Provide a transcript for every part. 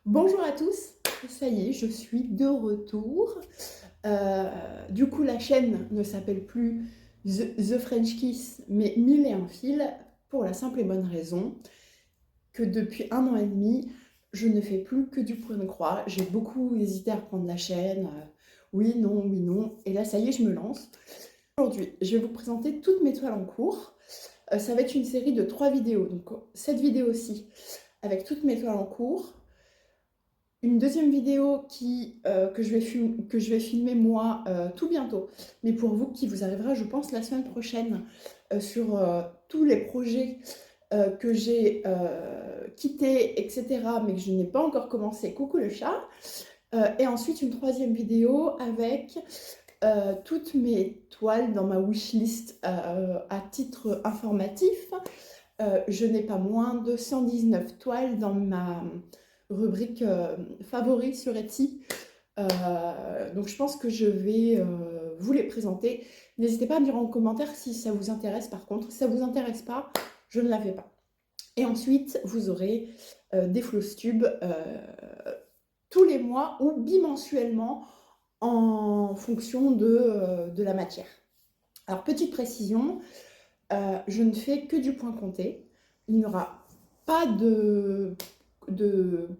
Bonjour à tous, ça y est, je suis de retour. Du coup, la chaîne ne s'appelle plus The French Kiss, mais 1001 fils, pour la simple et bonne raison que depuis 1 an et demi, je ne fais plus que du point de croix. J'ai beaucoup hésité à reprendre la chaîne, oui, non, et là, ça y est, je me lance. Aujourd'hui, je vais vous présenter toutes mes toiles en cours. Ça va être une série de 3 vidéos, donc cette vidéo-ci, avec toutes mes toiles en cours. Une deuxième vidéo que je vais filmer moi tout bientôt, mais pour vous, qui vous arrivera, je pense, la semaine prochaine, sur tous les projets que j'ai quittés, etc., mais que je n'ai pas encore commencé. Coucou le chat. Et ensuite, une troisième vidéo avec toutes mes toiles dans ma wishlist à titre informatif. Je n'ai pas moins de 119 toiles dans ma rubrique favoris sur Etsy. Donc je pense que je vais vous les présenter. N'hésitez pas à me dire en commentaire si ça vous intéresse par contre. Si ça ne vous intéresse pas, je ne la fais pas. Et ensuite, vous aurez des floss-tubes tous les mois ou bimensuellement en fonction de la matière. Alors, petite précision, je ne fais que du point compté. Il n'y aura pas de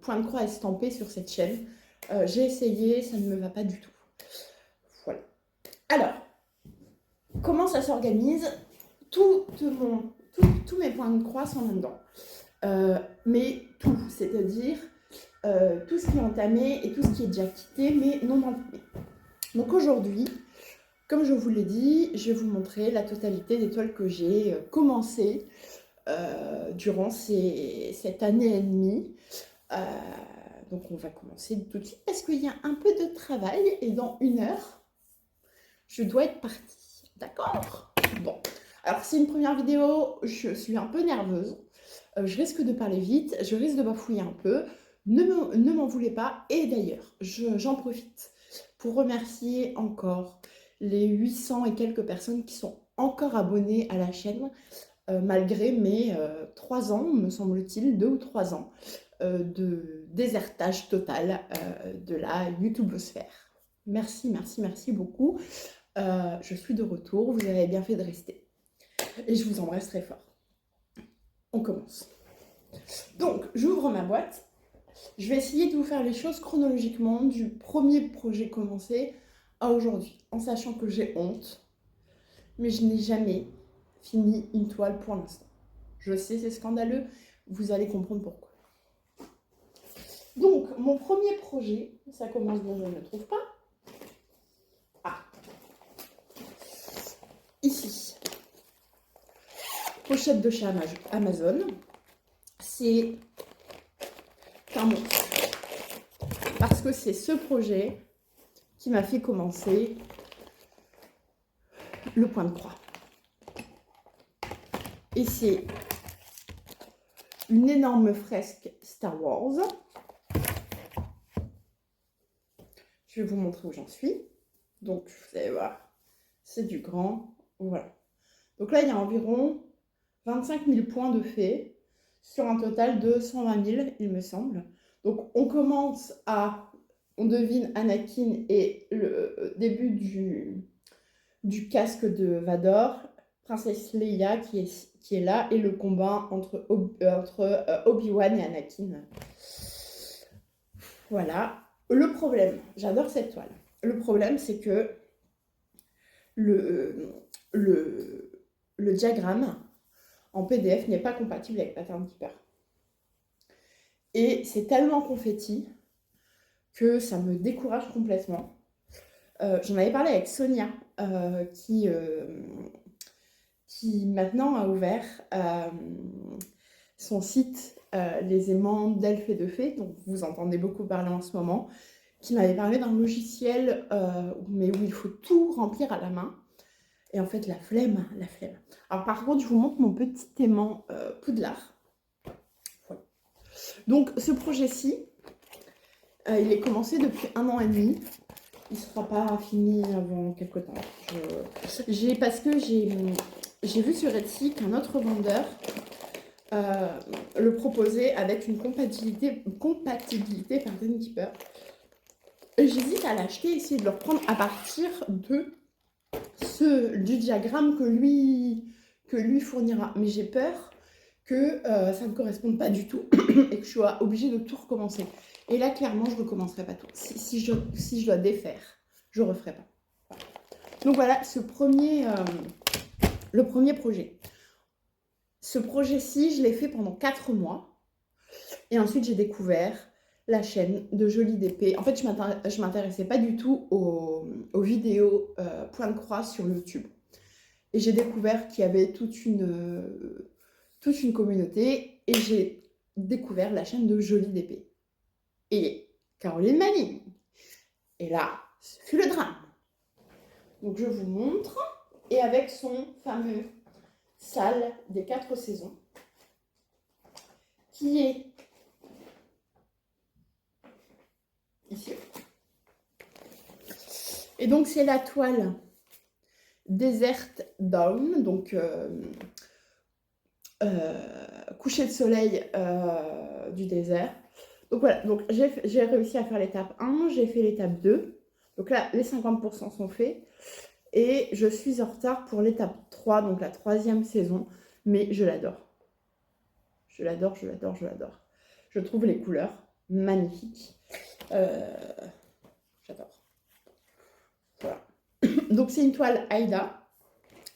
point de croix estampé sur cette chaîne. J'ai essayé, ça ne me va pas du tout. Voilà. Alors, comment ça s'organise? Tous mes points de croix sont là-dedans. Mais tout, c'est-à-dire tout ce qui est entamé et tout ce qui est déjà quitté, mais non entamé. Donc aujourd'hui, comme je vous l'ai dit, je vais vous montrer la totalité des toiles que j'ai commencées durant cette année et demie. Donc on va commencer tout de suite parce qu'il y a un peu de travail et dans 1 heure, je dois être partie. D'accord? Bon. Alors c'est une première vidéo, je suis un peu nerveuse. Je risque de parler vite, je risque de bafouiller un peu. Ne m'en voulez pas. Et d'ailleurs, j'en profite pour remercier encore les 800 et quelques personnes qui sont encore abonnées à la chaîne, malgré mes 3 ans, me semble-t-il, 2 ou 3 ans, de désertage total de la YouTubosphère. Merci, merci, merci beaucoup. Je suis de retour, vous avez bien fait de rester. Et je vous embrasse très fort. On commence. Donc, j'ouvre ma boîte. Je vais essayer de vous faire les choses chronologiquement du premier projet commencé à aujourd'hui, en sachant que j'ai honte, mais je n'ai jamais fini une toile pour l'instant. Je sais, c'est scandaleux, vous allez comprendre pourquoi. Donc, mon premier projet, ça commence bien, je ne le trouve pas. Ah, ici, pochette de chez Amazon. C'est un monstre. Parce que c'est ce projet qui m'a fait commencer le point de croix. Et c'est une énorme fresque Star Wars. Je vais vous montrer où j'en suis. Donc, vous allez voir, c'est du grand. Voilà. Donc là, il y a environ 25 000 points de fait sur un total de 120 000, il me semble. Donc, on commence on devine Anakin et le début du casque de Vador, Princesse Leia qui est là, et le combat entre Obi-Wan et Anakin. Voilà. Le problème, j'adore cette toile. Le problème, c'est que le diagramme en PDF n'est pas compatible avec Pattern Keeper. Et c'est tellement confetti que ça me décourage complètement. J'en avais parlé avec Sonia, qui maintenant a ouvert son site Les aimants d'elfes et de fées, dont vous entendez beaucoup parler en ce moment, qui m'avait parlé d'un logiciel mais où il faut tout remplir à la main. Et en fait, la flemme. Alors par contre, je vous montre mon petit aimant Poudlard. Voilà. Donc ce projet-ci, il est commencé depuis 1 an et demi. Il ne sera pas fini avant quelques temps. Parce que j'ai vu sur Etsy qu'un autre vendeur le proposer avec une compatibilité Pardon Keeper. J'hésite à l'acheter, essayer de le reprendre à partir du diagramme que lui fournira. Mais j'ai peur que ça ne corresponde pas du tout et que je sois obligée de tout recommencer. Et là, clairement, je ne recommencerai pas tout. Si je dois défaire, je ne referai pas. Voilà. Donc voilà, le premier projet. Ce projet-ci, je l'ai fait pendant 4 mois. Et ensuite, j'ai découvert la chaîne de Jolie DP. En fait, je m'intéressais pas du tout aux vidéos point de croix sur YouTube. Et j'ai découvert qu'il y avait toute une communauté. Et j'ai découvert la chaîne de Jolie DP. Et Caroline Manning. Et là, ce fut le drame. Donc, je vous montre. Et avec son fameux salle des 4 saisons, qui est ici. Et donc, c'est la toile Desert Dawn, donc coucher de soleil du désert. Donc voilà, donc j'ai réussi à faire l'étape 1, j'ai fait l'étape 2. Donc là, les 50% sont faits. Et je suis en retard pour l'étape 3, donc la 3e saison. Mais je l'adore. Je l'adore, je l'adore, je l'adore. Je trouve les couleurs magnifiques. J'adore. Voilà. Donc c'est une toile Aïda,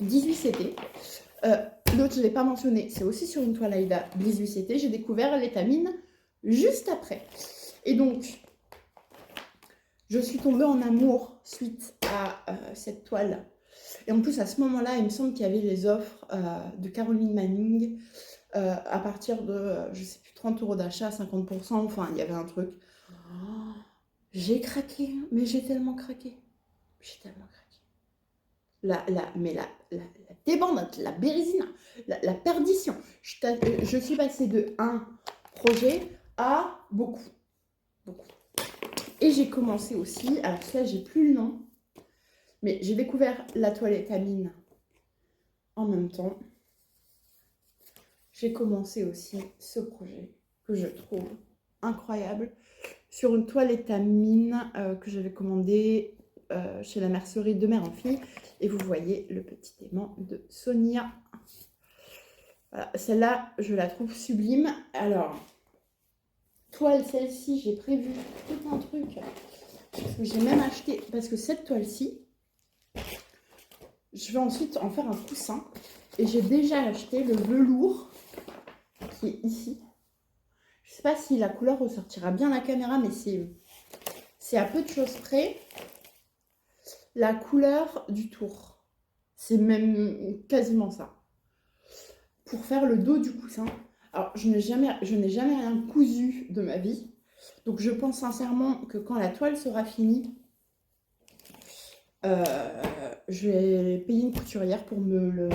18 CT. L'autre, je ne l'ai pas mentionné, c'est aussi sur une toile Aïda, 18 CT. J'ai découvert l'étamine juste après. Et donc, je suis tombée en amour suite à cette toile. Et en plus, à ce moment-là, il me semble qu'il y avait les offres de Caroline Manning à partir de, je ne sais plus, 30 € d'achat, 50%. Enfin, il y avait un truc. Oh, j'ai craqué, mais j'ai tellement craqué. J'ai tellement craqué. La débandade, la bérésina, la perdition. Je suis passée de un projet à beaucoup. Beaucoup. Et j'ai commencé aussi, alors là, j'ai plus le nom, mais j'ai découvert la toile étamine en même temps. J'ai commencé aussi ce projet que je trouve incroyable sur une toile étamine que j'avais commandée chez la mercerie de mère en fille. Et vous voyez le petit aimant de Sonia. Voilà, celle-là, je la trouve sublime. Alors, toile, celle-ci, j'ai prévu tout un truc. Parce que j'ai même acheté, parce que cette toile-ci, je vais ensuite en faire un coussin. Et j'ai déjà acheté le velours qui est ici. Je ne sais pas si la couleur ressortira bien à la caméra, mais c'est à peu de choses près la couleur du tour. C'est même quasiment ça. Pour faire le dos du coussin. Alors, je n'ai jamais rien cousu de ma vie. Donc, je pense sincèrement que quand la toile sera finie, je vais payer une couturière pour me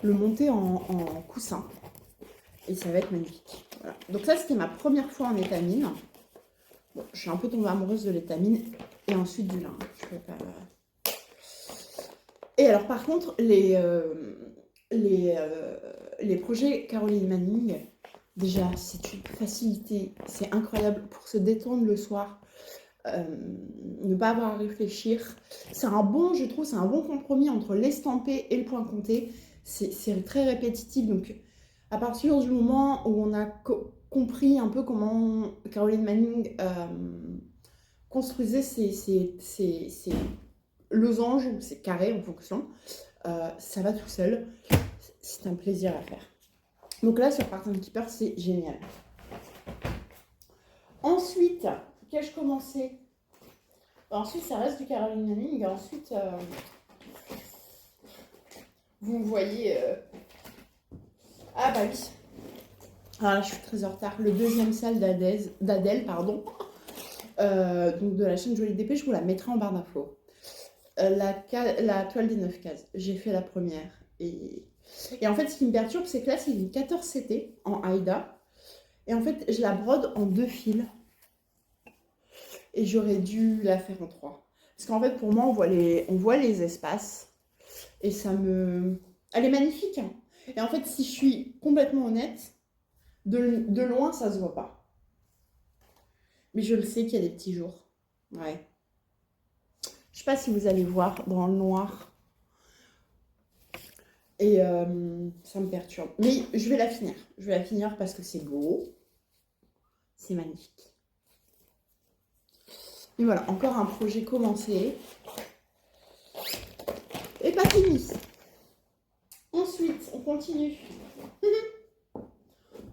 le monter en coussin. Et ça va être magnifique. Voilà. Donc ça, c'était ma première fois en étamine. Bon, je suis un peu tombée amoureuse de l'étamine et ensuite du lin. Je peux pas... Et alors, par contre, les projets Caroline Manning, déjà, c'est une facilité. C'est incroyable pour se détendre le soir. Ne pas avoir à réfléchir. C'est un bon, je trouve, c'est un bon compromis entre l'estampé et le point compté. C'est très répétitif. Donc, à partir du moment où on a compris un peu comment Caroline Manning construisait ses losanges ou ses carrés en fonction, ça va tout seul. C'est un plaisir à faire. Donc là, sur Pardon Keeper, c'est génial. Ensuite, qu'ai-je commencé? Ensuite, ça reste du Caroline Manning. Ensuite, vous voyez... Ah bah oui. Alors là, je suis très en retard. Le deuxième salle d'Adèle, pardon. Donc de la chaîne Jolie DP, je vous la mettrai en barre d'infos. La toile des 9 cases. J'ai fait la première. Et en fait, ce qui me perturbe, c'est que là, c'est une 14 CT en Aïda. Et en fait, je la brode en 2 fils. Et j'aurais dû la faire en 3. Parce qu'en fait, pour moi, on voit les espaces. Et ça me... Elle est magnifique, hein. Et en fait, si je suis complètement honnête, de loin, ça se voit pas. Mais je le sais qu'il y a des petits jours. Ouais. Je sais pas si vous allez voir dans le noir. Et ça me perturbe. Mais je vais la finir. Je vais la finir parce que c'est beau. C'est magnifique. Et voilà, encore un projet commencé. Et pas fini. Ensuite, on continue.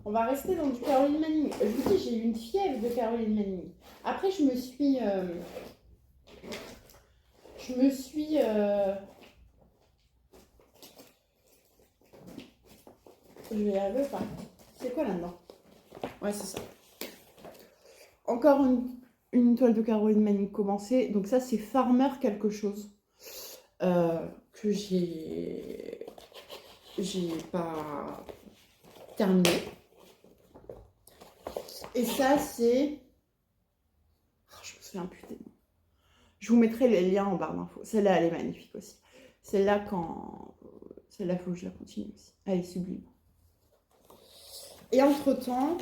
On va rester dans du Caroline Manning. Je vous dis, j'ai eu une fièvre de Caroline Manning. Après, je me suis... Je vais y arriver ou pas? C'est quoi là-dedans? Ouais, c'est ça. Encore une toile de Caroline Manning commencée. Donc ça, c'est Farmer quelque chose. Que j'ai pas terminé. Et ça, c'est... Oh, je me souviens plus des noms. Je vous mettrai les liens en barre d'infos. Celle-là, elle est magnifique aussi. Celle-là, celle-là, il faut que je la continue aussi. Elle est sublime. Et entre-temps,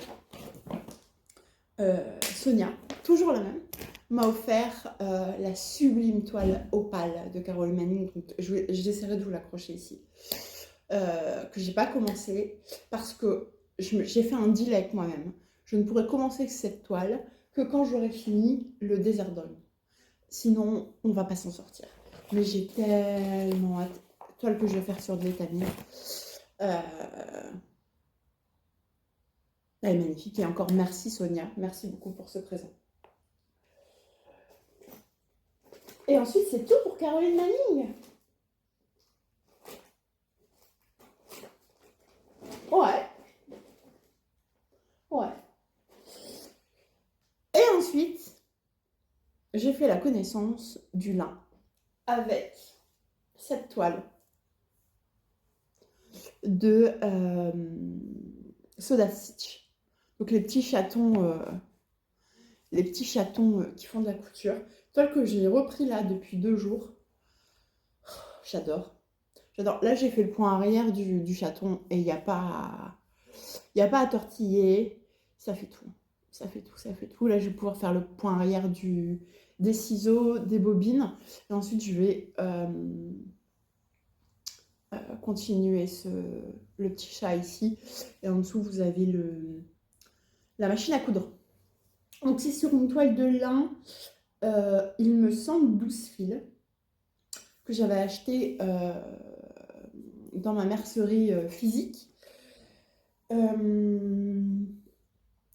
Sonia, toujours la même, m'a offert la sublime toile opale de Caroline Manning. Donc, j'essaierai de vous l'accrocher ici. Que j'ai pas commencé parce que j'ai fait un deal avec moi-même. Je ne pourrai commencer cette toile que quand j'aurai fini le Desert Dawn. Sinon, on va pas s'en sortir. Mais j'ai tellement hâte. Toile que je vais faire sur de l'étamine. Elle est magnifique. Et encore merci Sonia. Merci beaucoup pour ce présent. Et ensuite, c'est tout pour Caroline Manning. Ouais. Ouais. Et ensuite, j'ai fait la connaissance du lin avec cette toile de Soda Stitch. Donc les petits chatons qui font de la couture. Toile que j'ai repris là depuis 2 jours. Oh, j'adore. J'adore. Là, j'ai fait le point arrière du chaton et il n'y a pas à tortiller. Ça fait tout. Ça fait tout, ça fait tout. Là, je vais pouvoir faire le point arrière des ciseaux, des bobines. Et ensuite, je vais continuer le petit chat ici. Et en dessous, vous avez la machine à coudre. Donc, c'est sur une toile de lin, il me semble 12 fils, que j'avais acheté dans ma mercerie physique.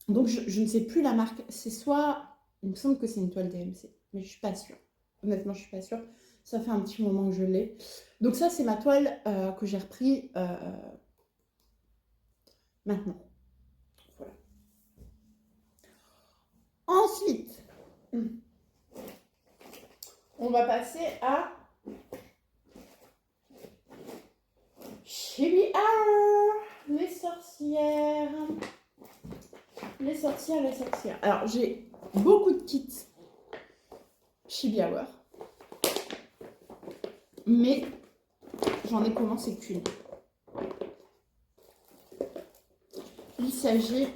Donc, je ne sais plus la marque. C'est soit... Il me semble que c'est une toile DMC, mais je ne suis pas sûre. Honnêtement, je ne suis pas sûre. Ça fait un petit moment que je l'ai. Donc ça, c'est ma toile que j'ai repris maintenant. Voilà. Ensuite, on va passer à Chibi Hour, les sorcières. Les sorcières, les sorcières. Alors, j'ai beaucoup de kits Chibi Hour, mais j'en ai commencé qu'une. Il s'agit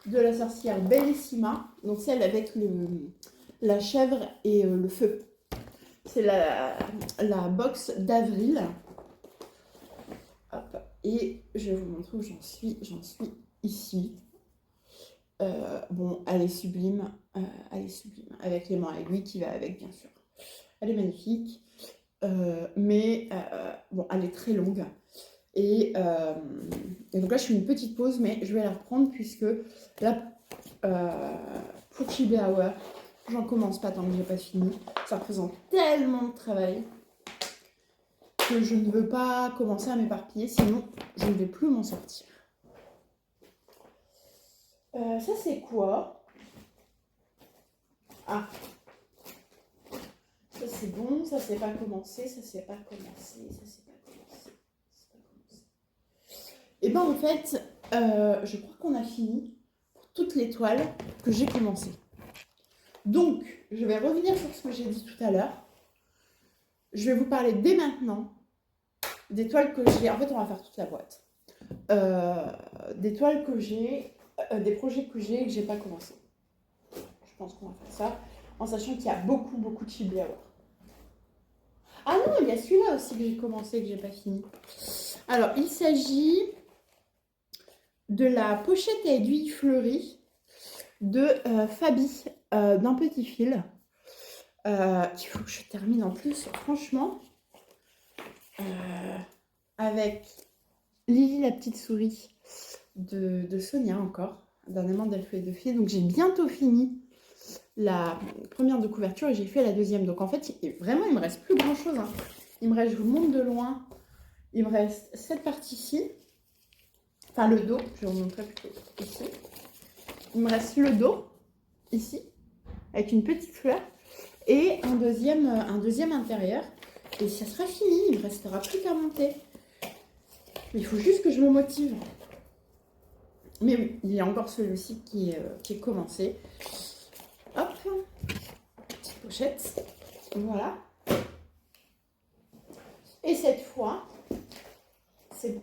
de la sorcière Bellissima, donc celle avec la chèvre et le feu. C'est la box d'avril. Et je vais vous montrer où j'en suis. J'en suis ici. Bon, elle est sublime. Avec l'aimant à aiguille qui va avec, bien sûr. Elle est magnifique. Mais bon, elle est très longue. Et donc là, je fais une petite pause, mais je vais la reprendre puisque là, pour Chibi Hour, j'en commence pas tant que j'ai pas fini. Ça représente tellement de travail que je ne veux pas commencer à m'éparpiller, sinon je ne vais plus m'en sortir. Ça c'est quoi? Ah, ça c'est bon, ça c'est pas commencé, ça c'est pas commencé, ça c'est pas commencé. Et ben en fait, je crois qu'on a fini pour toutes les toiles que j'ai commencées. Donc, je vais revenir sur ce que j'ai dit tout à l'heure. Je vais vous parler dès maintenant des toiles que j'ai. En fait, on va faire toute la boîte. Des toiles que j'ai, des projets que j'ai pas commencé. Je pense qu'on va faire ça, en sachant qu'il y a beaucoup, beaucoup de Chibi Hour. Ah non, il y a celui-là aussi que j'ai commencé et que j'ai pas fini. Alors, il s'agit de la pochette à aiguilles fleuries de Fabi, d'un petit fil. Il faut que je termine en plus, franchement. Avec Lily la petite souris de Sonia encore, d'un amant d'Elfes et de Fées. Donc j'ai bientôt fini la première de couverture et j'ai fait la deuxième. Donc en fait, vraiment, il me reste plus grand chose. Hein. Il me reste, je vous montre de loin, il me reste cette partie-ci. Enfin, le dos, je vais vous montrer plutôt ici. Il me reste le dos, ici, avec une petite fleur, et un deuxième intérieur. Et ça sera fini, il ne me restera plus qu'à monter. Mais il faut juste que je me motive. Mais oui, il y a encore celui-ci qui est commencé. Hop, petite pochette. Voilà. Et cette fois, c'est bon.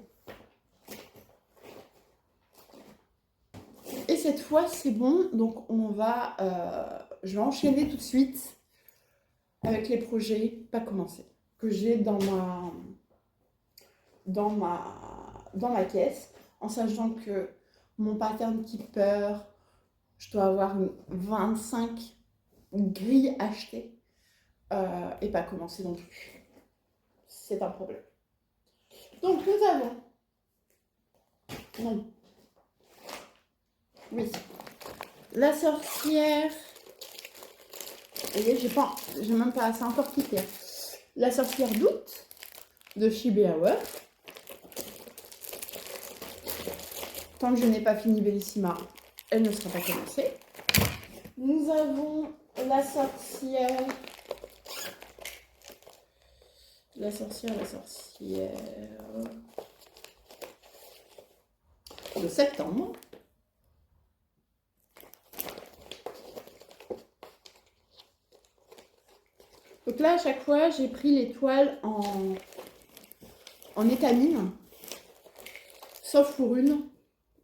Et cette fois, c'est bon. Donc, je vais enchaîner tout de suite avec les projets pas commencés que j'ai dans ma caisse, en sachant que mon pattern keeper, je dois avoir 25 grilles achetées et pas commencé non plus. C'est un problème. Donc nous avons... Non. Oui. La sorcière... Vous voyez, j'ai même pas assez encore quitté. La sorcière d'août de Chibi Hour. Tant que je n'ai pas fini Bellissima, elle ne sera pas commencée. Nous avons la sorcière. La sorcière de septembre. Donc là, à chaque fois, j'ai pris les toiles en étamine, sauf pour une.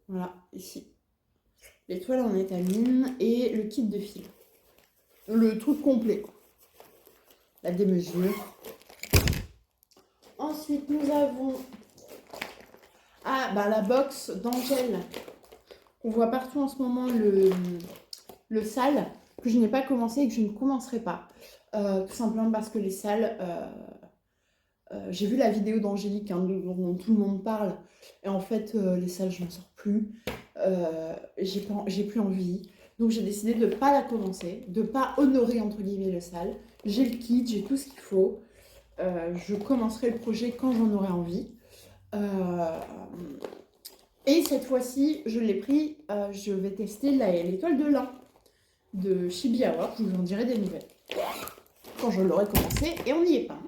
Voilà, ici. Les toiles en étamine et le kit de fil. Le truc complet. La démesure. Ensuite, nous avons la box d'Angèle. On voit partout en ce moment le sale que je n'ai pas commencé et que je ne commencerai pas. Tout simplement parce que les sales... j'ai vu la vidéo d'Angélique dont tout le monde parle. Et en fait, les salles, je n'en sors plus. J'ai plus envie. Donc, j'ai décidé de ne pas la commencer, de ne pas honorer, entre guillemets, le sale. J'ai le kit, j'ai tout ce qu'il faut. Je commencerai le projet quand j'en aurai envie. Et cette fois-ci, je l'ai pris. Je vais tester l'étoile de lin de Chibi Hour. Je vous en dirai des nouvelles quand je l'aurai commencé. Et on n'y est pas.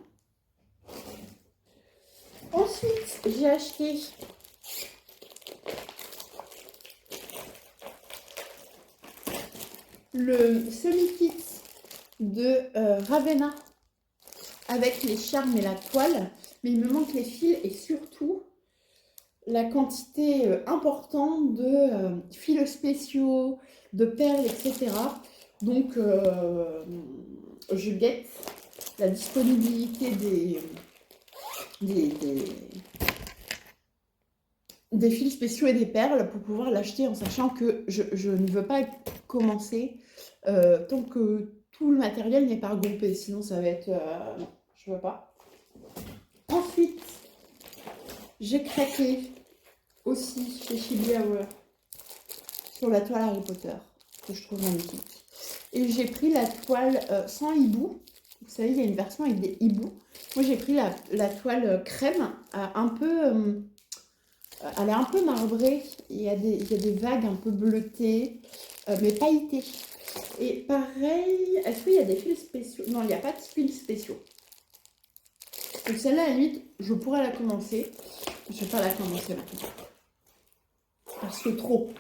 Ensuite, j'ai acheté le semi-kit de Ravenna avec les charmes et la toile. Mais il me manque les fils et surtout la quantité importante de fils spéciaux, de perles, etc. Donc, je guette la disponibilité des fils spéciaux et des perles pour pouvoir l'acheter en sachant que je ne veux pas commencer tant que tout le matériel n'est pas regroupé. Sinon, ça va être... non, je veux pas. Ensuite, j'ai craqué aussi chez Chibi Hour sur la toile Harry Potter que je trouve magnifique. Et j'ai pris la toile sans hibou. Vous savez, il y a une version avec des hiboux. Moi, j'ai pris la toile crème, un peu... elle est un peu marbrée. Il y a des vagues un peu bleutées, mais pailletées. Et pareil, est-ce qu'il y a des fils spéciaux? Non, il n'y a pas de fils spéciaux. Donc celle-là, à la limite, je pourrais la commencer. Je ne vais pas la commencer maintenant. Parce que trop,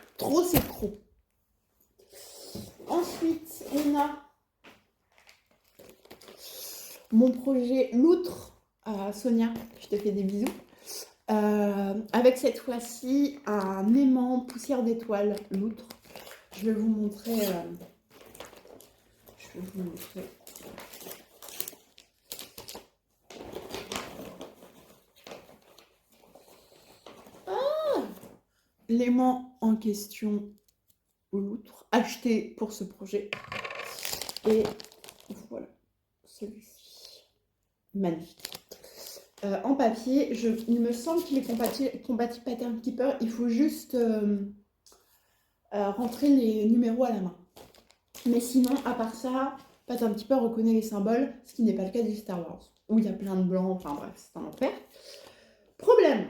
c'est trop. Ensuite, on a mon projet Loutre Sonia, je te fais des bisous. Avec cette fois-ci un aimant poussière d'étoile loutre. Je vais vous montrer. L'aimant en question, loutre, acheté pour ce projet. Et voilà, celui-ci. Magnifique. En papier, il me semble qu'il est compatible Pattern Keeper. Il faut juste rentrer les numéros à la main. Mais sinon, à part ça, Pattern Keeper reconnaît les symboles, ce qui n'est pas le cas du Star Wars, où il y a plein de blancs, enfin bref, c'est un enfer. Problème,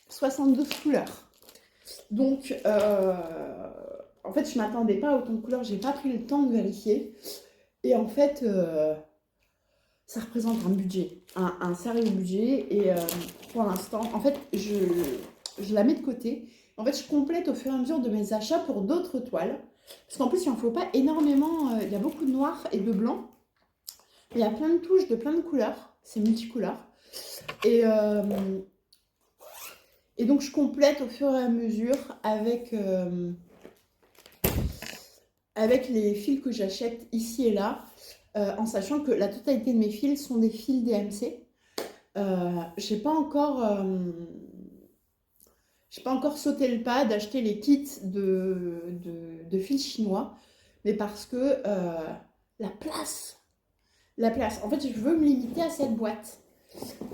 72 couleurs. Donc, en fait, je ne m'attendais pas à autant de couleurs, j'ai pas pris le temps de vérifier. Et en fait, ça représente un budget, un sérieux budget. Et pour l'instant, en fait, je la mets de côté. En fait, je complète au fur et à mesure de mes achats pour d'autres toiles. Parce qu'en plus, il n'en faut pas énormément. Il y a beaucoup de noir et de blanc. Il y a plein de touches de plein de couleurs. C'est multicouleur. Et donc, je complète au fur et à mesure avec les fils que j'achète ici et là. En sachant que la totalité de mes fils sont des fils DMC. J'ai pas encore sauté le pas d'acheter les kits de fils chinois, mais parce que la place. En fait, je veux me limiter à cette boîte.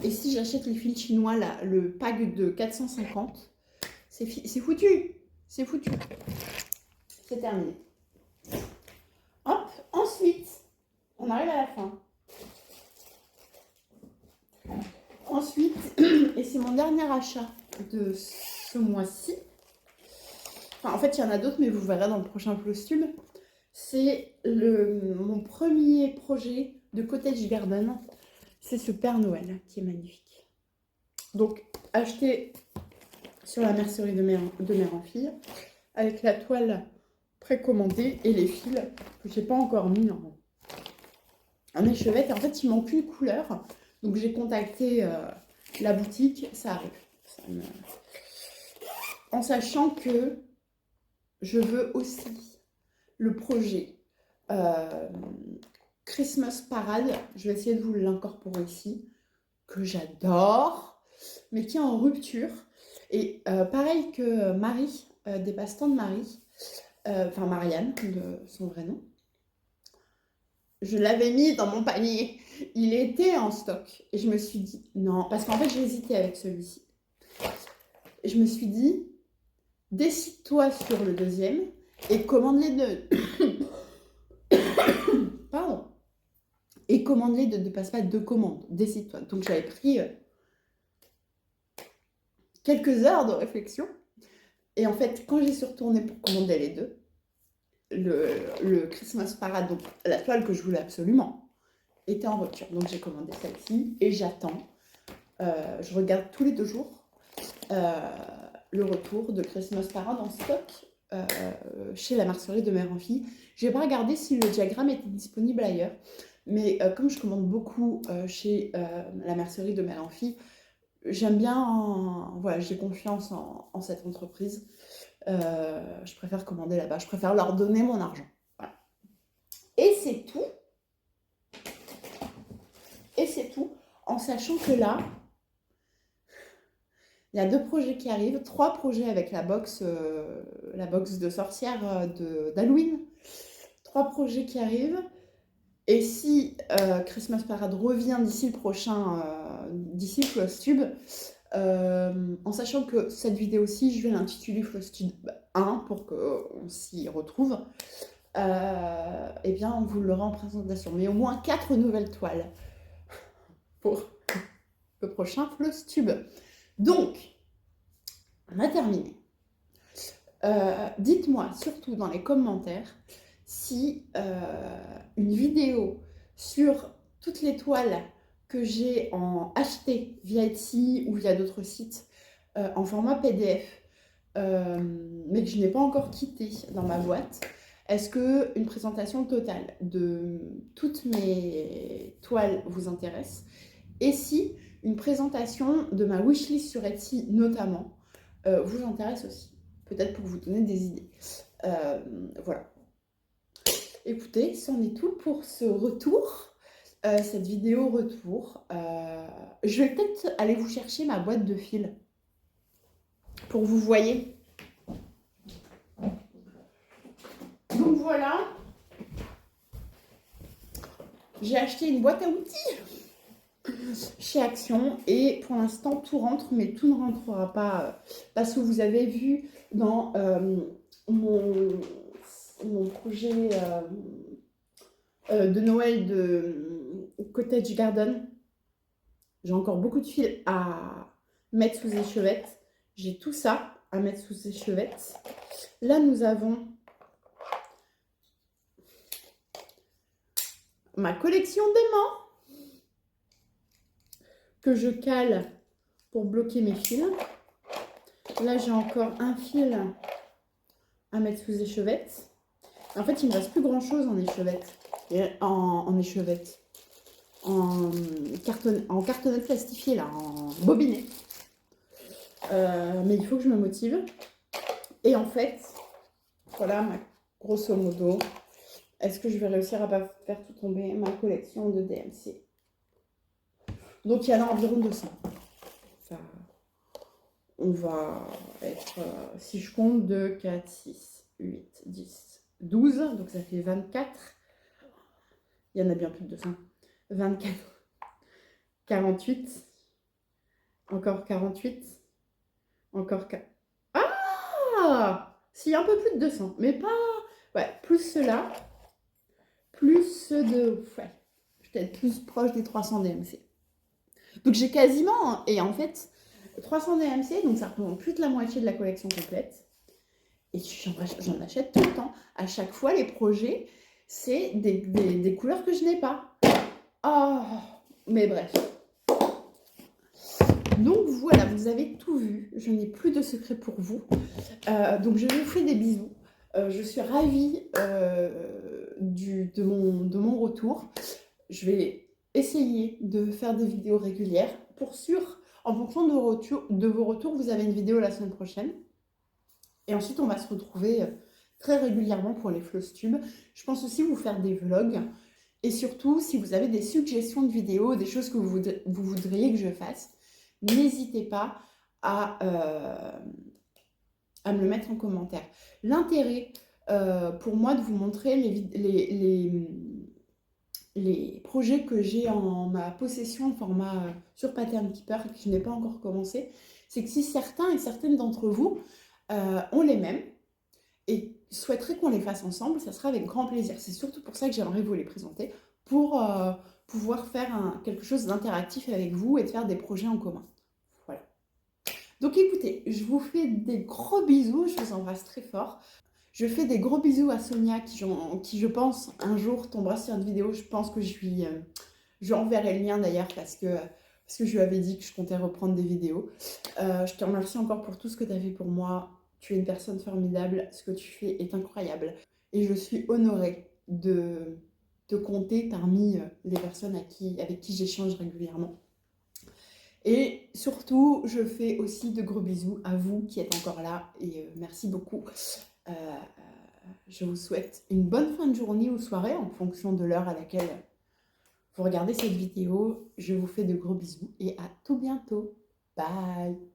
Et si j'achète les fils chinois, là, le pack de 450, c'est foutu. C'est foutu. C'est terminé. Hop, ensuite, on arrive à la fin. Ensuite, et c'est mon dernier achat de ce mois-ci. Enfin, en fait, il y en a d'autres, mais vous verrez dans le prochain Flowstube. C'est mon premier projet de Cottage Garden. C'est ce Père Noël qui est magnifique. Donc, acheté sur la mercerie de mère en fille, avec la toile précommandée et les fils que j'ai pas encore mis en échevette. Et en fait, il manque une couleur. Donc, j'ai contacté la boutique. Ça arrive. En sachant que je veux aussi le projet Christmas Parade. Je vais essayer de vous l'incorporer ici. Que j'adore, mais qui est en rupture. Et pareil que Marie, des passe-temps de Marie, enfin Marianne, de son vrai nom, je l'avais mis dans mon panier. Il était en stock. Et je me suis dit, non, parce qu'en fait, j'ai hésité avec celui-ci. Et je me suis dit, décide-toi sur le deuxième et commande les deux. Pardon. Et commande les deux, ne passe pas deux commandes. Décide-toi. Donc, j'avais pris quelques heures de réflexion. Et en fait, quand j'ai retourné pour commander les deux, le Christmas Parade, donc la toile que je voulais absolument, était en rupture. Donc j'ai commandé celle-ci et j'attends. Je regarde tous les 2 jours le retour de Christmas Parade en stock chez la mercerie de mère en fille. Je n'ai pas regardé si le diagramme était disponible ailleurs. Mais comme je commande beaucoup chez la mercerie de mère en fille, j'aime bien, voilà, j'ai confiance en cette entreprise. Je préfère commander là-bas. Je préfère leur donner mon argent. Voilà. Et c'est tout. En sachant que là, il y a 2 projets qui arrivent. 3 projets avec la box de sorcière d'Halloween. 3 projets qui arrivent. Et si Christmas Parade revient d'ici le Flowstube, en sachant que cette vidéo-ci, je vais l'intituler Flowstube 1 pour qu'on s'y retrouve, eh bien, on vous l'aura en présentation. Mais au moins 4 nouvelles toiles pour le prochain Flowstube. Donc, on a terminé. Dites-moi surtout dans les commentaires si une vidéo sur toutes les toiles que j'ai achetées via Etsy ou via d'autres sites en format PDF, mais que je n'ai pas encore quitté dans ma boîte, est-ce qu'une présentation totale de toutes mes toiles vous intéresse? Et si une présentation de ma wishlist sur Etsy notamment vous intéresse aussi. Peut-être pour vous donner des idées. Voilà. Écoutez, c'en est tout pour ce retour, cette vidéo retour. Je vais peut-être aller vous chercher ma boîte de fils pour vous voyez. Donc voilà, j'ai acheté une boîte à outils chez Action et pour l'instant tout rentre, mais tout ne rentrera pas parce que vous avez vu dans mon projet de Noël de Cottage Garden, j'ai encore beaucoup de fils à mettre sous échevette. J'ai tout ça à mettre sous échevette. Là, nous avons ma collection d'aimants que je cale pour bloquer mes fils. Là, j'ai encore un fil à mettre sous échevette. En fait, il ne me reste plus grand-chose en échevette. En échevette. En cartonnette plastifiée, là, en bobinet. Mais il faut que je me motive. Et en fait, voilà, grosso modo, est-ce que je vais réussir à pas faire tout tomber ma collection de DMC? Donc, il y en a environ 200. Ça, on va être, si je compte, 2, 4, 6, 8, 10, 12. Donc, ça fait 24. Il y en a bien plus de 200. 24, 48, encore 48, encore 4. Ah! Si, un peu plus de 200, mais pas... Ouais, plus cela, plus ceux de... Ouais, peut-être plus proche des 300 DMC. Donc j'ai quasiment... Et en fait, 300 DMC, donc ça représente plus de la moitié de la collection complète. Et j'en achète tout le temps. À chaque fois, les projets, c'est des couleurs que je n'ai pas. Oh, mais bref. Donc voilà, vous avez tout vu. Je n'ai plus de secret pour vous. Donc je vous fais des bisous. Je suis ravie de mon retour. Je vais essayer de faire des vidéos régulières. Pour sûr, en fonction de vos retours, vous avez une vidéo la semaine prochaine. Et ensuite, on va se retrouver très régulièrement pour les Flosstube. Je pense aussi vous faire des vlogs. Et surtout, si vous avez des suggestions de vidéos, des choses que vous voudriez que je fasse, n'hésitez pas à me le mettre en commentaire. L'intérêt pour moi de vous montrer les projets que j'ai en ma possession, format sur Pattern Keeper, que je n'ai pas encore commencé, c'est que si certains et certaines d'entre vous ont les mêmes et souhaiteraient qu'on les fasse ensemble, ça sera avec grand plaisir. C'est surtout pour ça que j'aimerais vous les présenter, pour pouvoir faire quelque chose d'interactif avec vous et de faire des projets en commun. Voilà. Donc écoutez, je vous fais des gros bisous, je vous embrasse très fort. Je fais des gros bisous à Sonia qui je pense, un jour tombera sur une vidéo. Je pense que je lui enverrai le lien d'ailleurs parce que je lui avais dit que je comptais reprendre des vidéos. Je te remercie encore pour tout ce que tu as fait pour moi. Tu es une personne formidable, ce que tu fais est incroyable. Et je suis honorée de te compter parmi les personnes avec qui j'échange régulièrement. Et surtout, je fais aussi de gros bisous à vous qui êtes encore là et merci beaucoup. Je vous souhaite une bonne fin de journée ou soirée en fonction de l'heure à laquelle vous regardez cette vidéo. Je vous fais de gros bisous et à tout bientôt. Bye!